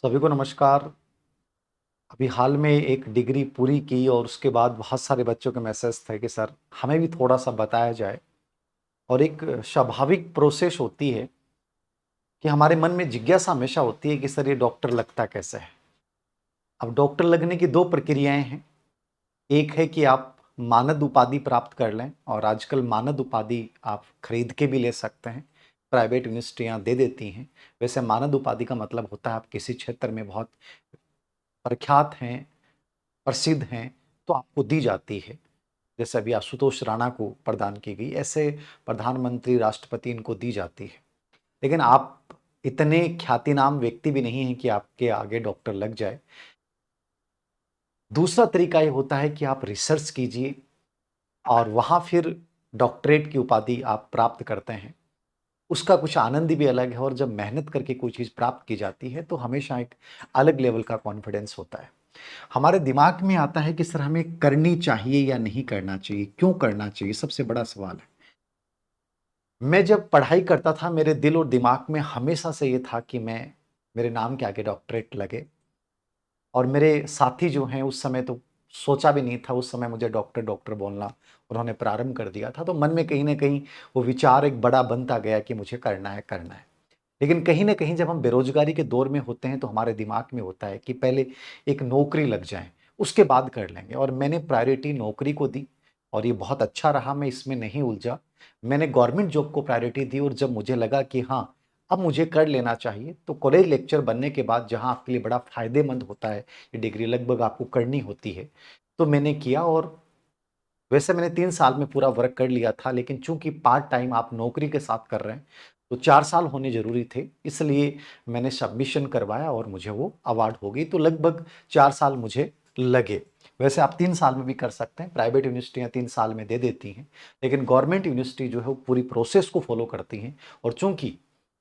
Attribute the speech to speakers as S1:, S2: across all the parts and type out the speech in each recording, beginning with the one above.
S1: सभी को नमस्कार। अभी हाल में एक डिग्री पूरी की और उसके बाद बहुत सारे बच्चों के मैसेज थे कि सर हमें भी थोड़ा सा बताया जाए। और एक स्वाभाविक प्रोसेस होती है कि हमारे मन में जिज्ञासा हमेशा होती है कि सर ये डॉक्टर लगता कैसे है। अब डॉक्टर लगने की दो प्रक्रियाएं हैं। एक है कि आप मानद उपाधि प्राप्त कर लें, और आजकल मानद उपाधि आप खरीद के भी ले सकते हैं। प्राइवेट यूनिवर्सिटियां दे देती हैं। वैसे मानद उपाधि का मतलब होता है आप किसी क्षेत्र में बहुत प्रख्यात हैं, प्रसिद्ध हैं, तो आपको दी जाती है। जैसे अभी आशुतोष राणा को प्रदान की गई, ऐसे प्रधानमंत्री राष्ट्रपति इनको दी जाती है। लेकिन आप इतने ख्यातिनाम व्यक्ति भी नहीं हैं कि आपके आगे डॉक्टर लग जाए। दूसरा तरीका ये होता है कि आप रिसर्च कीजिए और वहां फिर डॉक्टरेट की उपाधि आप प्राप्त करते हैं। उसका कुछ आनंद भी अलग है, और जब मेहनत करके कोई चीज प्राप्त की जाती है तो हमेशा एक अलग लेवल का कॉन्फिडेंस होता है। हमारे दिमाग में आता है कि सर हमें करनी चाहिए या नहीं करना चाहिए, क्यों करना चाहिए, सबसे बड़ा सवाल है। मैं जब पढ़ाई करता था मेरे दिल और दिमाग में हमेशा से ये था कि मैं मेरे नाम के आगे डॉक्टरेट लगे। और मेरे साथी जो हैं उस समय तो सोचा भी नहीं था, उस समय मुझे डॉक्टर डॉक्टर बोलना उन्होंने प्रारंभ कर दिया था, तो मन में कहीं ना कहीं वो विचार एक बड़ा बनता गया कि मुझे करना है करना है। लेकिन कहीं ना कहीं जब हम बेरोजगारी के दौर में होते हैं तो हमारे दिमाग में होता है कि पहले एक नौकरी लग जाए, उसके बाद कर लेंगे। और मैंने प्रायोरिटी नौकरी को दी, और ये बहुत अच्छा रहा, मैं इसमें नहीं उलझा। मैंने गवर्नमेंट जॉब को प्रायोरिटी दी, और जब मुझे लगा कि हाँ अब मुझे कर लेना चाहिए, तो कॉलेज लेक्चर बनने के बाद जहाँ आपके लिए बड़ा फायदेमंद होता है, ये डिग्री लगभग आपको करनी होती है, तो मैंने किया। और वैसे मैंने 3 साल में पूरा वर्क कर लिया था, लेकिन चूंकि पार्ट टाइम आप नौकरी के साथ कर रहे हैं तो 4 साल होने जरूरी थे, इसलिए मैंने सबमिशन करवाया और मुझे वो अवार्ड हो गई। तो लगभग 4 साल मुझे लगे। वैसे आप 3 साल में भी कर सकते हैं, प्राइवेट यूनिवर्सिटियां 3 साल में दे देती हैं, लेकिन गवर्नमेंट यूनिवर्सिटी जो है वो पूरी प्रोसेस को फॉलो करती हैं। और चूंकि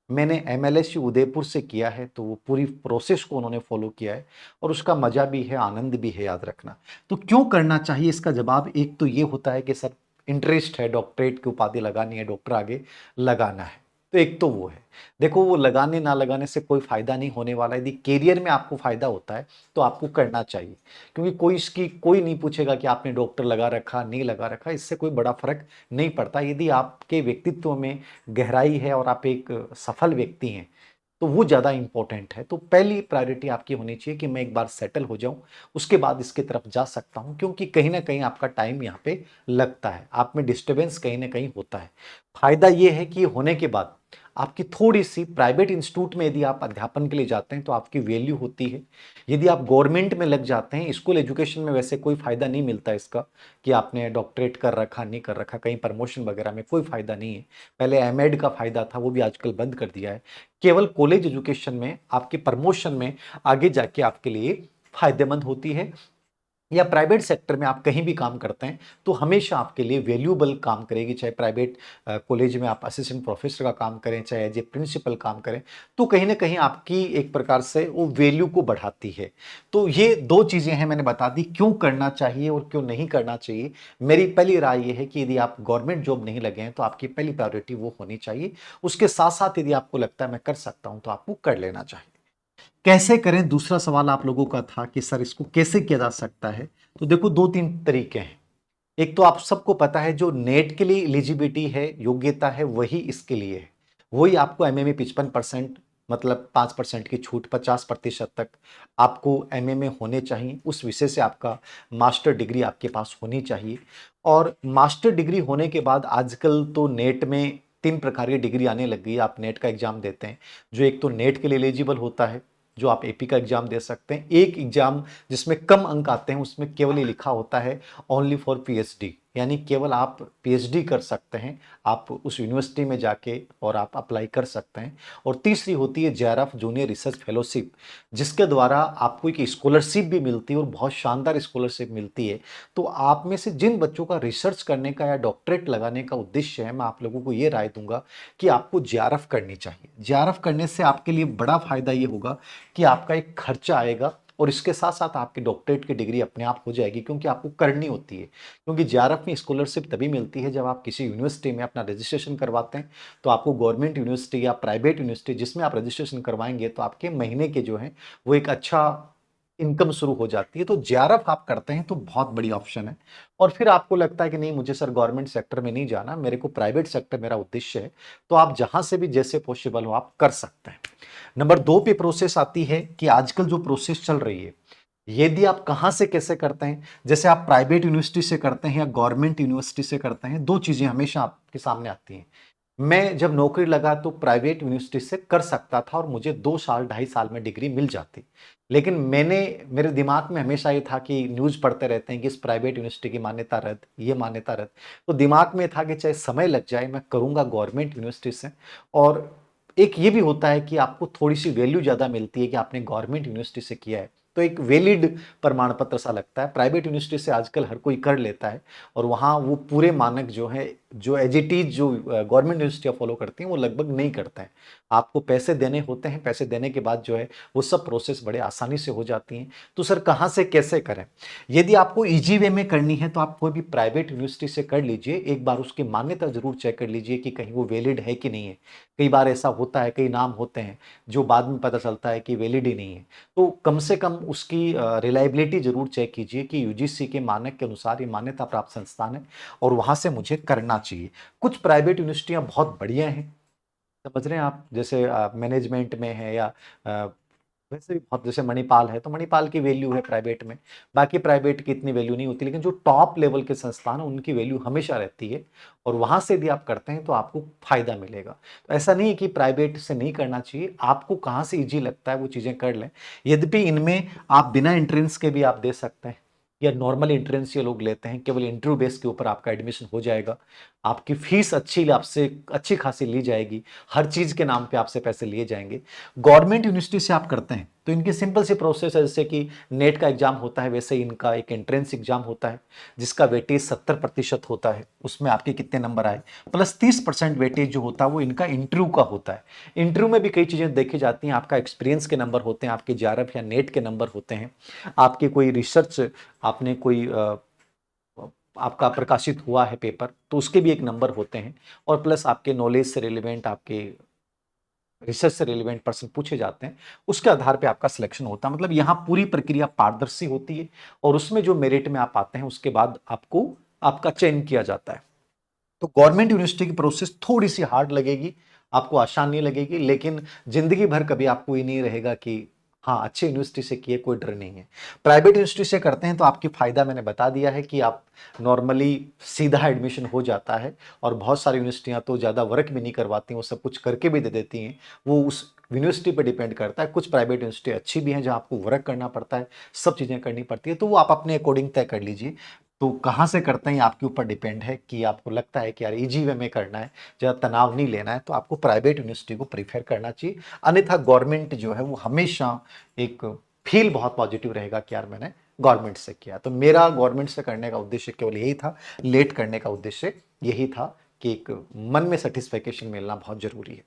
S1: मैंने एमएलएसयू उदयपुर से किया है तो वो पूरी प्रोसेस को उन्होंने फॉलो किया है, और उसका मजा भी है, आनंद भी है, याद रखना। तो क्यों करना चाहिए, इसका जवाब एक तो ये होता है कि सर इंटरेस्ट है, डॉक्टरेट की उपाधि लगानी है, डॉक्टर आगे लगाना है। तो एक तो वो है। देखो, वो लगाने ना लगाने से कोई फायदा नहीं होने वाला। यदि कैरियर में आपको फायदा होता है तो आपको करना चाहिए, क्योंकि कोई नहीं पूछेगा कि आपने डॉक्टर लगा रखा नहीं लगा रखा, इससे कोई बड़ा फर्क नहीं पड़ता। यदि आपके व्यक्तित्व में गहराई है और आप एक सफल व्यक्ति हैं तो वो ज़्यादा इंपॉर्टेंट है। तो पहली प्रायोरिटी आपकी होनी चाहिए कि मैं एक बार सेटल हो जाऊं, उसके बाद इसकी तरफ जा सकता हूं, क्योंकि कहीं ना कहीं आपका टाइम यहाँ पे लगता है, आप में डिस्टरबेंस कहीं ना कहीं होता है। फायदा ये है कि होने के बाद आपकी थोड़ी सी प्राइवेट इंस्टीट्यूट में यदि आप अध्यापन के लिए जाते हैं तो आपकी वैल्यू होती है। यदि आप गवर्नमेंट में लग जाते हैं, स्कूल एजुकेशन में वैसे कोई फायदा नहीं मिलता इसका कि आपने डॉक्टरेट कर रखा नहीं कर रखा, कहीं प्रमोशन वगैरह में कोई फायदा नहीं है। पहले एमएड का फायदा था, वो भी आजकल बंद कर दिया है। केवल कॉलेज एजुकेशन में आपके प्रमोशन में आगे जाके आपके लिए फायदेमंद होती है। या प्राइवेट सेक्टर में आप कहीं भी काम करते हैं तो हमेशा आपके लिए वैल्यूबल काम करेगी। चाहे प्राइवेट कॉलेज में आप असिस्टेंट प्रोफेसर का काम करें, चाहे एज ए प्रिंसिपल काम करें, तो कहीं ना कहीं आपकी एक प्रकार से वो वैल्यू को बढ़ाती है। तो ये दो चीजें हैं, मैंने बता दी क्यों करना चाहिए और क्यों नहीं करना चाहिए। मेरी पहली राय ये है कि यदि आप गवर्नमेंट जॉब नहीं लगे हैं तो आपकी पहली प्रायोरिटी वो होनी चाहिए। उसके साथ साथ यदि आपको लगता है मैं कर सकता हूं तो आपको कर लेना चाहिए। कैसे करें, दूसरा सवाल आप लोगों का था कि सर इसको कैसे किया जा सकता है। तो देखो, दो तीन तरीके हैं। एक तो आप सबको पता है, जो नेट के लिए एलिजिबिलिटी है, योग्यता है, वही इसके लिए है। वही आपको एमए में 55%, मतलब 5% की छूट, 50% तक आपको एमए में होने चाहिए। उस विषय से आपका मास्टर डिग्री आपके पास होनी चाहिए। और मास्टर डिग्री होने के बाद आजकल तो नेट में 3 प्रकार की डिग्री आने लग गई है। आप नेट का एग्जाम देते हैं, जो एक तो नेट के लिए एलिजिबल होता है, जो आप एपी का एग्जाम दे सकते हैं। एक एग्जाम जिसमें कम अंक आते हैं, उसमें केवल ये लिखा होता है ओनली फॉर पीएचडी, यानी केवल आप पीएचडी कर सकते हैं। आप उस यूनिवर्सिटी में जाके और आप अप्लाई कर सकते हैं। और तीसरी होती है जेआरएफ, जूनियर रिसर्च फेलोशिप, जिसके द्वारा आपको एक स्कॉलरशिप भी मिलती है, और बहुत शानदार स्कॉलरशिप मिलती है। तो आप में से जिन बच्चों का रिसर्च करने का या डॉक्टरेट लगाने का उद्देश्य है, मैं आप लोगों को ये राय दूंगा कि आपको जेआरएफ करनी चाहिए। जेआरएफ करने से आपके लिए बड़ा फायदा ये होगा कि आपका एक खर्चा आएगा, और इसके साथ-साथ आपकी डॉक्टरेट की डिग्री अपने आप हो जाएगी क्योंकि आपको करनी होती है। क्योंकि जेआरएफ में स्कॉलरशिप तभी मिलती है जब आप किसी यूनिवर्सिटी में अपना रजिस्ट्रेशन करवाते हैं, तो आपको गवर्नमेंट यूनिवर्सिटी या प्राइवेट यूनिवर्सिटी जिसमें आप रजिस्ट्रेशन करवाएँगे तो आपके महीने के जो हैं वो एक अच्छा इनकम शुरू हो जाती है। तो जेआरएफ आप करते हैं तो बहुत बड़ी ऑप्शन है। और फिर आपको लगता है कि नहीं मुझे सर गवर्नमेंट सेक्टर में नहीं जाना, मेरे को प्राइवेट सेक्टर मेरा उद्देश्य है, तो आप जहाँ से भी जैसे पॉसिबल हो आप कर सकते हैं। नंबर 2 पे प्रोसेस आती है कि आजकल जो प्रोसेस चल रही है, यदि आप कहाँ से कैसे करते हैं, जैसे आप प्राइवेट यूनिवर्सिटी से करते हैं या गवर्नमेंट यूनिवर्सिटी से करते हैं, 2 चीज़ें हमेशा आपके सामने आती हैं। मैं जब नौकरी लगा तो प्राइवेट यूनिवर्सिटी से कर सकता था और मुझे 2 साल, ढाई साल में डिग्री मिल जाती। लेकिन मेरे दिमाग में हमेशा ये था कि न्यूज़ पढ़ते रहते हैं कि इस प्राइवेट यूनिवर्सिटी की मान्यता रद्द, ये मान्यता रद्द। तो दिमाग में था कि चाहे समय लग जाए, मैं करूँगा गवर्नमेंट यूनिवर्सिटी से। और एक ये भी होता है कि आपको थोड़ी-सी वैल्यू ज़्यादा मिलती है कि आपने गवर्नमेंट यूनिवर्सिटी से किया है। तो एक वैलिड प्रमाण पत्र सा लगता है। प्राइवेट यूनिवर्सिटी से आजकल हर कोई कर लेता है और वहाँ वो पूरे मानक जो हैं, जो एज़ इट इज़ जो गवर्नमेंट यूनिवर्सिटियाँ फ़ॉलो करती हैं, वो लगभग नहीं करते हैं। आपको पैसे देने होते हैं, पैसे देने के बाद जो है, वो सब प्रोसेस बड़े आसानी से हो जाती हैं। तो सर कहाँ से कैसे करें? यदि आपको ईज़ी वे में करनी है, तो आप कोई भी प्राइवेट यूनिवर्सिटी से कर लीजिए। एक बार उसकी मान्यता ज़रूर चेक कर लीजिए कि कहीं वो वैलिड है कि नहीं है। कई बार ऐसा होता है, कई नाम होते हैं, जो बाद में पता चलता है कि वैलिड ही नहीं है। तो कम से कम उसकी रिलायबिलिटी ज़रूर चेक कीजिए कि यूजीसी के मानक के अनुसार ये मान्यता प्राप्त संस्थान है और वहाँ से मुझे करना चाहिए। कुछ प्राइवेट यूनिवर्सिटियाँ बहुत बढ़िया हैं, समझ रहे हैं आप? जैसे मैनेजमेंट में है या अ, वैसे भी बहुत, जैसे मणिपाल है, तो मणिपाल की वैल्यू है प्राइवेट में। बाकी प्राइवेट की इतनी वैल्यू नहीं होती, लेकिन जो टॉप लेवल के संस्थान हैं, उनकी वैल्यू हमेशा रहती है और वहाँ से भी आप करते हैं तो आपको फ़ायदा मिलेगा। तो ऐसा नहीं है कि प्राइवेट से नहीं करना चाहिए, आपको कहाँ से ईज़ी लगता है वो चीज़ें कर लें। यद्यपि इनमें आप बिना एंट्रेंस के भी आप दे सकते हैं या नॉर्मल एंट्रेंस ये लोग लेते हैं, केवल इंटरव्यू बेस के ऊपर आपका एडमिशन हो जाएगा। आपकी फीस आपसे अच्छी खासी ली जाएगी, हर चीज़ के नाम पे आपसे पैसे लिए जाएँगे। गवर्नमेंट यूनिवर्सिटी से आप करते हैं तो इनकी सिंपल सी प्रोसेस है, जैसे कि नेट का एग्जाम होता है वैसे ही इनका एक एंट्रेंस एग्जाम होता है जिसका वेटेज 70% होता है। उसमें आपके कितने नंबर आए प्लस 30% वेटेज जो होता है वो इनका इंटरव्यू का होता है। इंटरव्यू में भी कई चीज़ें देखी जाती हैं, आपका एक्सपीरियंस के नंबर होते हैं, आपके जेआरएफ या नेट के नंबर होते हैं, आपकी कोई रिसर्च, आपने कोई आपका प्रकाशित हुआ है पेपर तो उसके भी एक नंबर होते हैं और प्लस आपके नॉलेज से रिलेवेंट, आपके रिसर्च से रिलेवेंट पर्सन पूछे जाते हैं, उसके आधार पे आपका सिलेक्शन होता है। मतलब यहाँ पूरी प्रक्रिया पारदर्शी होती है और उसमें जो मेरिट में आप आते हैं उसके बाद आपको आपका चयन किया जाता है। तो गवर्नमेंट यूनिवर्सिटी की प्रोसेस थोड़ी सी हार्ड लगेगी, आपको आसान नहीं लगेगी, लेकिन जिंदगी भर कभी आपको ये नहीं रहेगा कि हाँ अच्छी यूनिवर्सिटी से किए कोई डर नहीं है। प्राइवेट यूनिवर्सिटी से करते हैं तो आपकी फायदा मैंने बता दिया है कि आप नॉर्मली सीधा एडमिशन हो जाता है और बहुत सारी यूनिवर्सिटियां तो ज़्यादा वर्क भी नहीं करवाती, वो सब कुछ करके भी दे देती हैं। वो उस यूनिवर्सिटी पर डिपेंड करता है। कुछ प्राइवेट यूनिवर्सिटी अच्छी भी हैं जहाँ आपको वर्क करना पड़ता है, सब चीज़ें करनी पड़ती है, तो वो आप अपने अकॉर्डिंग तय कर लीजिए। तो कहाँ से करते हैं ये आपके ऊपर डिपेंड है कि आपको लगता है कि यार इजी वे में करना है, ज़्यादा तनाव नहीं लेना है, तो आपको प्राइवेट यूनिवर्सिटी को प्रीफर करना चाहिए। अन्यथा गवर्नमेंट जो है वो हमेशा एक फील बहुत पॉजिटिव रहेगा कि यार मैंने गवर्नमेंट से किया। तो मेरा गवर्नमेंट से करने का उद्देश्य केवल यही था, लेट करने का उद्देश्य यही था कि एक मन में सेटिस्फेक्शन मिलना बहुत जरूरी है।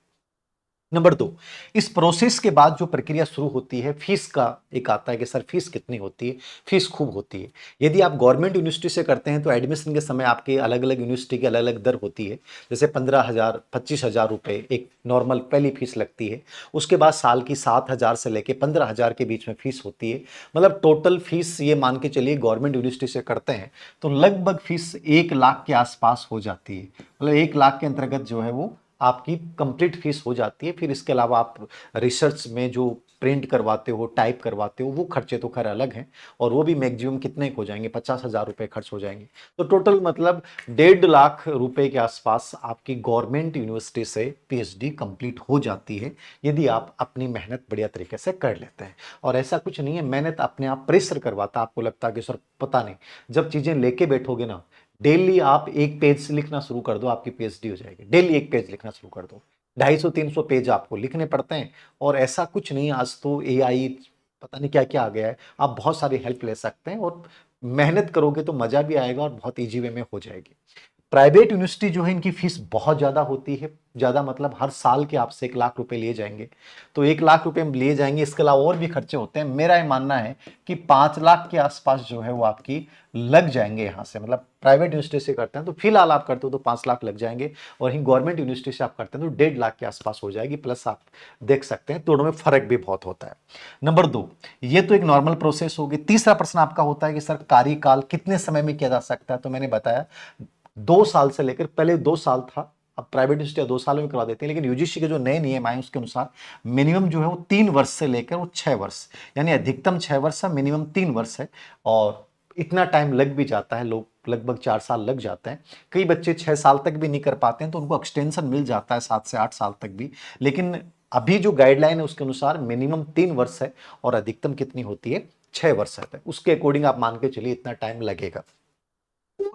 S1: नंबर 2, इस प्रोसेस के बाद जो प्रक्रिया शुरू होती है, फीस का एक आता है कि सर फीस कितनी होती है? फीस खूब होती है। यदि आप गवर्नमेंट यूनिवर्सिटी से करते हैं तो एडमिशन के समय आपके अलग-अलग यूनिवर्सिटी की अलग-अलग दर होती है। जैसे 15,000, 25,000 रुपए एक नॉर्मल पहली फीस लगती है। उसके बाद साल की 7,000 से लेके 15,000 के बीच में फीस होती है। मतलब टोटल फीस ये मान के चलिए गवर्नमेंट यूनिवर्सिटी से करते हैं तो लगभग फीस 1 लाख के आसपास हो जाती है। मतलब 1 लाख के अंतर्गत जो है वो आपकी कंप्लीट फीस हो जाती है। फिर इसके अलावा आप रिसर्च में जो प्रिंट करवाते हो, टाइप करवाते हो, वो खर्चे तो खैर अलग हैं और वो भी मैक्सिमम कितने हो जाएंगे, 50,000 रुपए खर्च हो जाएंगे। तो टोटल मतलब 1.5 लाख रुपए के आसपास आपकी गवर्नमेंट यूनिवर्सिटी से पीएचडी कंप्लीट हो जाती है, यदि आप अपनी मेहनत बढ़िया तरीके से कर लेते हैं। और ऐसा कुछ नहीं है मेहनत अपने आप प्रेशर करवाता, आपको लगता है कि सर पता नहीं, जब चीजें लेके बैठोगे ना, डेली आप एक पेज लिखना शुरू कर दो, आपकी पीएचडी हो जाएगी। डेली एक पेज लिखना शुरू कर दो, 250-300 पेज आपको लिखने पड़ते हैं। और ऐसा कुछ नहीं, आज तो एआई पता नहीं क्या क्या आ गया है, आप बहुत सारी हेल्प ले सकते हैं और मेहनत करोगे तो मजा भी आएगा और बहुत इजी वे में हो जाएगी। प्राइवेट यूनिवर्सिटी जो है इनकी फीस बहुत ज़्यादा होती है। ज़्यादा मतलब हर साल के आपसे 1 लाख रुपए लिए जाएंगे। तो 1 लाख रुपए हम लिए जाएंगे, इसके अलावा और भी खर्चे होते हैं। मेरा ये मानना है कि 5 लाख के आसपास जो है वो आपकी लग जाएंगे यहाँ से। मतलब प्राइवेट यूनिवर्सिटी से करते हैं तो फिलहाल आप करते हो तो 5 लाख लग जाएंगे, और ही गवर्नमेंट यूनिवर्सिटी से आप करते हैं तो 1.5 लाख के आसपास हो जाएगी। प्लस आप देख सकते हैं दोनों में फर्क भी बहुत होता है। नंबर 2, ये तो एक नॉर्मल प्रोसेस होगी। तीसरा प्रश्न आपका होता है कि सर कार्यकाल कितने समय में किया जा सकता है। तो मैंने बताया 2 साल से लेकर, पहले 2 साल था, अब प्राइवेट यूनिवर्सिटी 2 साल में करवा देते हैं, लेकिन यूजीसी के जो नए नियम आए उसके अनुसार मिनिमम जो है वो 3 वर्ष से लेकर वो 6 वर्ष, यानी अधिकतम 6 वर्ष है, मिनिमम 3 वर्ष है। और इतना टाइम लग भी जाता है, लोग लगभग 4 साल लग जाते हैं। कई बच्चे 6 साल तक भी नहीं कर पाते हैं तो उनको एक्सटेंशन मिल जाता है 7 से 8 साल तक भी। लेकिन अभी जो गाइडलाइन है उसके अनुसार मिनिमम 3 वर्ष है और अधिकतम कितनी होती है, 6 वर्ष है। उसके अकॉर्डिंग आप मान के चलिए इतना टाइम लगेगा।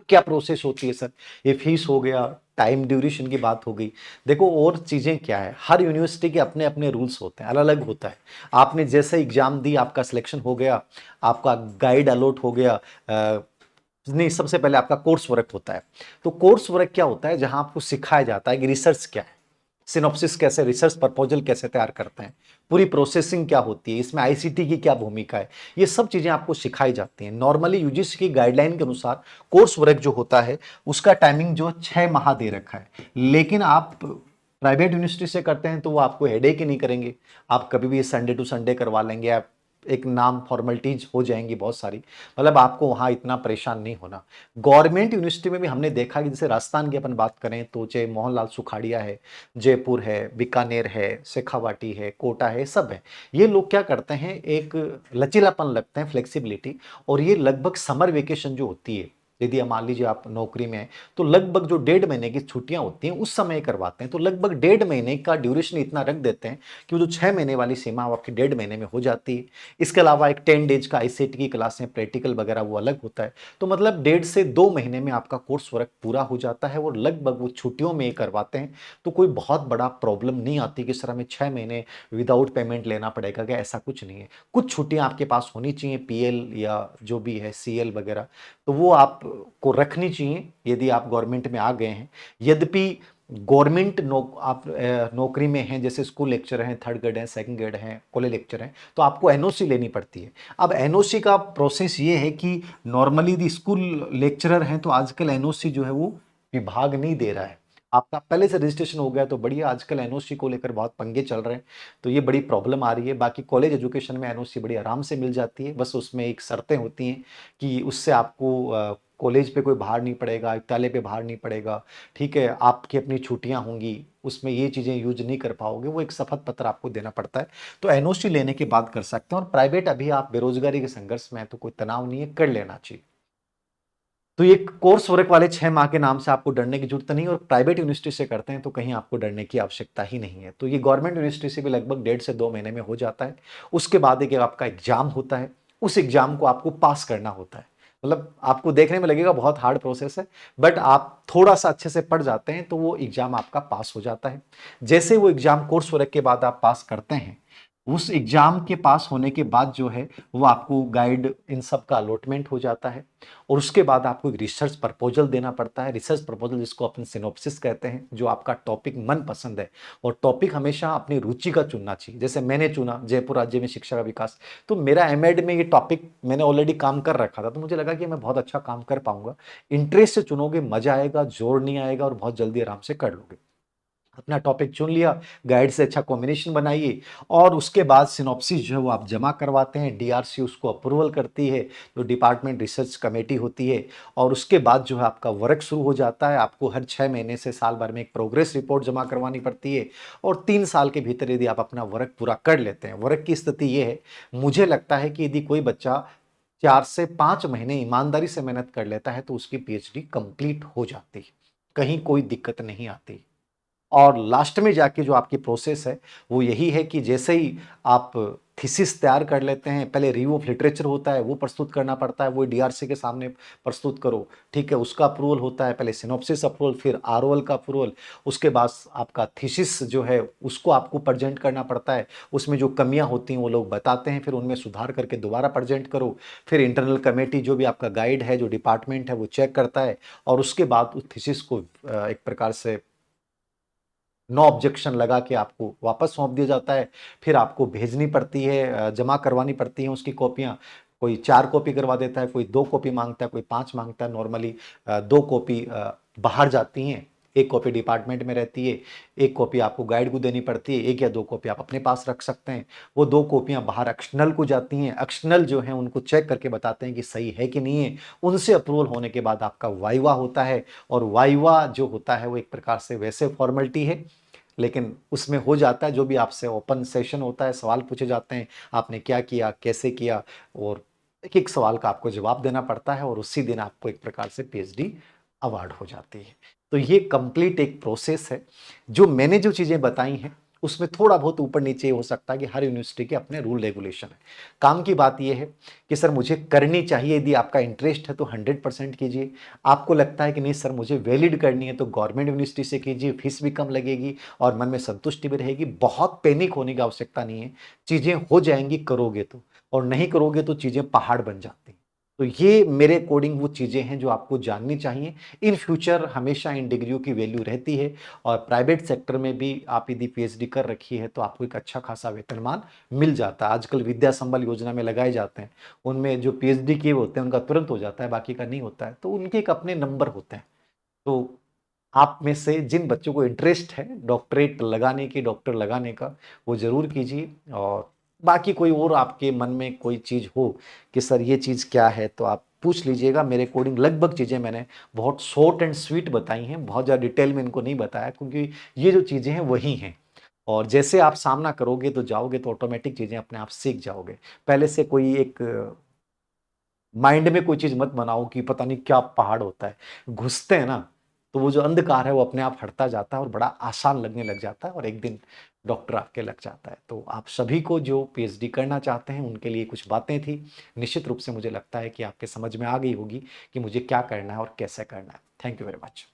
S1: क्या प्रोसेस होती है सर, ये फीस हो गया, टाइम ड्यूरेशन की बात हो गई। देखो और चीजें क्या है, हर यूनिवर्सिटी के अपने अपने रूल्स होते हैं, अलग अलग होता है। आपने जैसे एग्जाम दी, आपका सिलेक्शन हो गया, आपका गाइड अलॉट हो गया, नहीं, सबसे पहले आपका कोर्स वर्क होता है। तो कोर्स वर्क क्या होता है, जहां आपको सिखाया जाता है कि रिसर्च क्या है, सिनॉप्सिस कैसे, रिसर्च प्रपोजल कैसे तैयार करते हैं, पूरी प्रोसेसिंग क्या होती है, इसमें आईसीटी की क्या भूमिका है, ये सब चीजें आपको सिखाई जाती हैं। नॉर्मली यूजीसी की गाइडलाइन के अनुसार कोर्स वर्क जो होता है उसका टाइमिंग जो 6 माह दे रखा है। लेकिन आप प्राइवेट यूनिवर्सिटी से करते हैं तो वो आपको हेडेक ही नहीं करेंगे, आप कभी भी संडे टू संडे करवा लेंगे, आप एक नाम फॉर्मेलिटीज हो जाएंगी बहुत सारी, मतलब आपको वहां इतना परेशान नहीं होना। गवर्नमेंट यूनिवर्सिटी में भी हमने देखा कि जैसे राजस्थान की अपन बात करें तो चाहे मोहनलाल सुखाड़िया है, जयपुर है, बीकानेर है, शेखावाटी है, कोटा है, सब है। ये लोग क्या करते हैं, एक लचीलापन लगते हैं, फ्लेक्सिबिलिटी। और ये लगभग समर वेकेशन जो होती है, यदि आप मान लीजिए आप नौकरी में हैं तो लगभग जो 1.5 महीने की छुट्टियां होती हैं उस समय करवाते हैं। तो लगभग 1.5 महीने का ड्यूरेशन इतना रख देते हैं कि वो जो 6 महीने वाली सीमा वो आपकी 1.5 महीने में हो जाती है। इसके अलावा एक 10 डेज का आईसीटी की क्लासें, प्रैक्टिकल वगैरह वो अलग होता है। तो मतलब 1.5 से 2 महीने में आपका कोर्स वर्क पूरा हो जाता है, और लगभग वो छुट्टियों में ही करवाते हैं। तो कोई बहुत बड़ा प्रॉब्लम नहीं आती कि सर हमें 6 महीने विदाउट पेमेंट लेना पड़ेगा क्या, ऐसा कुछ नहीं है। कुछ छुट्टियां आपके पास होनी चाहिए, पीएल या जो भी है सीएल वगैरह, तो वो आपको रखनी चाहिए यदि आप गवर्नमेंट में आ गए हैं। यद्यपि गवर्नमेंट आप नौकरी में हैं, जैसे स्कूल लेक्चर हैं, थर्ड ग्रेड हैं, सेकंड ग्रेड हैं, कॉलेज लेक्चर हैं, तो आपको एनओसी लेनी पड़ती है। अब एनओसी का प्रोसेस ये है कि नॉर्मली यदि स्कूल लेक्चरर हैं तो आजकल एनओसी जो है वो विभाग नहीं दे रहा है। आपका पहले से रजिस्ट्रेशन हो गया तो बढ़िया, आजकल एनओसी को लेकर बहुत पंगे चल रहे हैं, तो ये बड़ी प्रॉब्लम आ रही है। बाकी कॉलेज एजुकेशन में एनओसी बड़ी आराम से मिल जाती है, बस उसमें एक शर्तें होती हैं कि उससे आपको कॉलेज पे कोई भार नहीं पड़ेगा, विद्यालय पे भार नहीं पड़ेगा, ठीक है। आपकी अपनी छुट्टियां होंगी, उसमें ये चीज़ें यूज नहीं कर पाओगे, वो एक शपथ पत्र आपको देना पड़ता है। तो एनओसी लेने के बाद कर सकते हैं। और प्राइवेट, अभी आप बेरोजगारी के संघर्ष में है तो कोई तनाव नहीं है, कर लेना चाहिए। तो ये कोर्स वर्क वाले 6 माह के नाम से आपको डरने की जरूरत नहीं, और प्राइवेट यूनिवर्सिटी से करते हैं तो कहीं आपको डरने की आवश्यकता ही नहीं है। तो ये गवर्नमेंट यूनिवर्सिटी से भी लगभग 1.5 से 2 महीने में हो जाता है। उसके बाद एक आपका एग्जाम होता है, उस एग्जाम को आपको पास करना होता है। मतलब आपको देखने में लगेगा बहुत हार्ड प्रोसेस है, बट आप थोड़ा सा अच्छे से पढ़ जाते हैं तो वो एग्जाम आपका पास हो जाता है। जैसे वो एग्जाम कोर्स वर्क के बाद आप पास करते हैं, उस एग्जाम के पास होने के बाद जो है वो आपको गाइड इन सब का अलॉटमेंट हो जाता है। और उसके बाद आपको एक रिसर्च प्रपोजल देना पड़ता है। रिसर्च प्रपोजल जिसको अपन सिनॉप्सिस कहते हैं, जो आपका टॉपिक मन पसंद है। और टॉपिक हमेशा अपनी रुचि का चुनना चाहिए। जैसे मैंने चुना जयपुर राज्य में शिक्षा का विकास, तो मेरा एमएड में ये टॉपिक मैंने ऑलरेडी काम कर रखा था, तो मुझे लगा कि मैं बहुत अच्छा काम कर पाऊंगा। इंटरेस्ट से चुनोगे, मजा आएगा, जोर नहीं आएगा, और बहुत जल्दी आराम से कर लोगे। अपना टॉपिक चुन लिया, गाइड से अच्छा कॉम्बिनेशन बनाइए, और उसके बाद सिनॉप्सिस जो है वो आप जमा करवाते हैं। डीआरसी उसको अप्रूवल करती है, जो डिपार्टमेंट रिसर्च कमेटी होती है। और उसके बाद जो है आपका वर्क शुरू हो जाता है। आपको हर 6 महीने से साल भर में एक प्रोग्रेस रिपोर्ट जमा करवानी पड़ती है। और 3 साल के भीतर यदि आप अपना वर्क पूरा कर लेते हैं, वर्क की स्थिति ये है, मुझे लगता है कि यदि कोई बच्चा 4 से 5 महीने ईमानदारी से मेहनत कर लेता है तो उसकी पीएचडी कंप्लीट हो जाती है, कहीं कोई दिक्कत नहीं आती। और लास्ट में जाके जो आपकी प्रोसेस है वो यही है कि जैसे ही आप थीसिस तैयार कर लेते हैं, पहले रिव्यू ऑफ लिटरेचर होता है, वो प्रस्तुत करना पड़ता है, वो डीआरसी के सामने प्रस्तुत करो, ठीक है, उसका अप्रूवल होता है, पहले सिनॉप्सिस अप्रूवल, फिर आरओएल का अप्रूवल, उसके बाद आपका थीसिस जो है उसको आपको प्रेजेंट करना पड़ता है, उसमें जो कमियां होती हैं वो लोग बताते हैं, फिर उनमें सुधार करके दोबारा प्रेजेंट करो, फिर इंटरनल कमेटी जो भी आपका गाइड है, जो डिपार्टमेंट है, वो चेक करता है, और उसके बाद उस थीसिस को एक प्रकार से नो ऑब्जेक्शन लगा के आपको वापस सौंप दिया जाता है। फिर आपको भेजनी पड़ती है, जमा करवानी पड़ती हैं उसकी कॉपियाँ। कोई 4 कॉपी करवा देता है, कोई 2 कॉपी मांगता है, कोई 5 मांगता है। नॉर्मली 2 कॉपी बाहर जाती हैं, 1 कॉपी डिपार्टमेंट में रहती है, 1 कॉपी आपको गाइड को देनी पड़ती है, 1 या 2 कॉपी आप अपने पास रख सकते हैं। वो 2 कॉपियाँ बाहर एक्सटर्नल को जाती हैं, एक्सटर्नल जो हैं उनको चेक करके बताते हैं कि सही है कि नहीं है। उनसे अप्रूवल होने के बाद आपका वाइवा होता है, और वाइवा जो होता है वो एक प्रकार से वैसे फॉर्मेलिटी है, लेकिन उसमें हो जाता है जो भी आपसे ओपन सेशन होता है, सवाल पूछे जाते हैं, आपने क्या किया, कैसे किया, और एक एक सवाल का आपको जवाब देना पड़ता है, और उसी दिन आपको एक प्रकार से पीएचडी अवार्ड हो जाती है। तो ये कंप्लीट एक प्रोसेस है। जो मैंने जो चीज़ें बताई हैं उसमें थोड़ा बहुत ऊपर नीचे हो सकता है कि हर यूनिवर्सिटी के अपने रूल रेगुलेशन है। काम की बात यह है कि सर मुझे करनी चाहिए, यदि आपका इंटरेस्ट है तो 100% कीजिए। आपको लगता है कि नहीं सर मुझे वैलिड करनी है तो गवर्नमेंट यूनिवर्सिटी से कीजिए, फीस भी कम लगेगी और मन में संतुष्टि भी रहेगी। बहुत पैनिक होने की आवश्यकता नहीं है, चीज़ें हो जाएंगी करोगे तो, और नहीं करोगे तो चीज़ें पहाड़ बन जाती हैं। तो ये मेरे अकॉर्डिंग वो चीज़ें हैं जो आपको जाननी चाहिए। इन फ्यूचर हमेशा इन डिग्रियों की वैल्यू रहती है, और प्राइवेट सेक्टर में भी आप यदि पीएचडी कर रखी है तो आपको एक अच्छा खासा वेतनमान मिल जाता है। आजकल विद्या संबल योजना में लगाए जाते हैं, उनमें जो पीएचडी किए होते हैं उनका तुरंत हो जाता है, बाकी का नहीं होता है, तो उनके एक अपने नंबर होते हैं। तो आप में से जिन बच्चों को इंटरेस्ट है डॉक्टरेट लगाने की, डॉक्टर लगाने का, वो जरूर कीजिए। और बाकी कोई और आपके मन में कोई चीज़ हो कि सर ये चीज़ क्या है, तो आप पूछ लीजिएगा। मेरे अकॉर्डिंग लगभग चीज़ें मैंने बहुत शॉर्ट एंड स्वीट बताई हैं, बहुत ज़्यादा डिटेल में इनको नहीं बताया, क्योंकि ये जो चीज़ें हैं वही हैं। और जैसे आप सामना करोगे तो जाओगे तो ऑटोमेटिक चीज़ें अपने आप सीख जाओगे। पहले से कोई एक माइंड में कोई चीज मत बनाओ कि पता नहीं क्या पहाड़ होता है। घुसते हैं ना, तो वो जो अंधकार है वो अपने आप हटता जाता है और बड़ा आसान लगने लग जाता है, और एक दिन डॉक्टर आपके लग जाता है। तो आप सभी को जो पीएचडी करना चाहते हैं उनके लिए कुछ बातें थी। निश्चित रूप से मुझे लगता है कि आपके समझ में आ गई होगी कि मुझे क्या करना है और कैसे करना है। Thank you very much.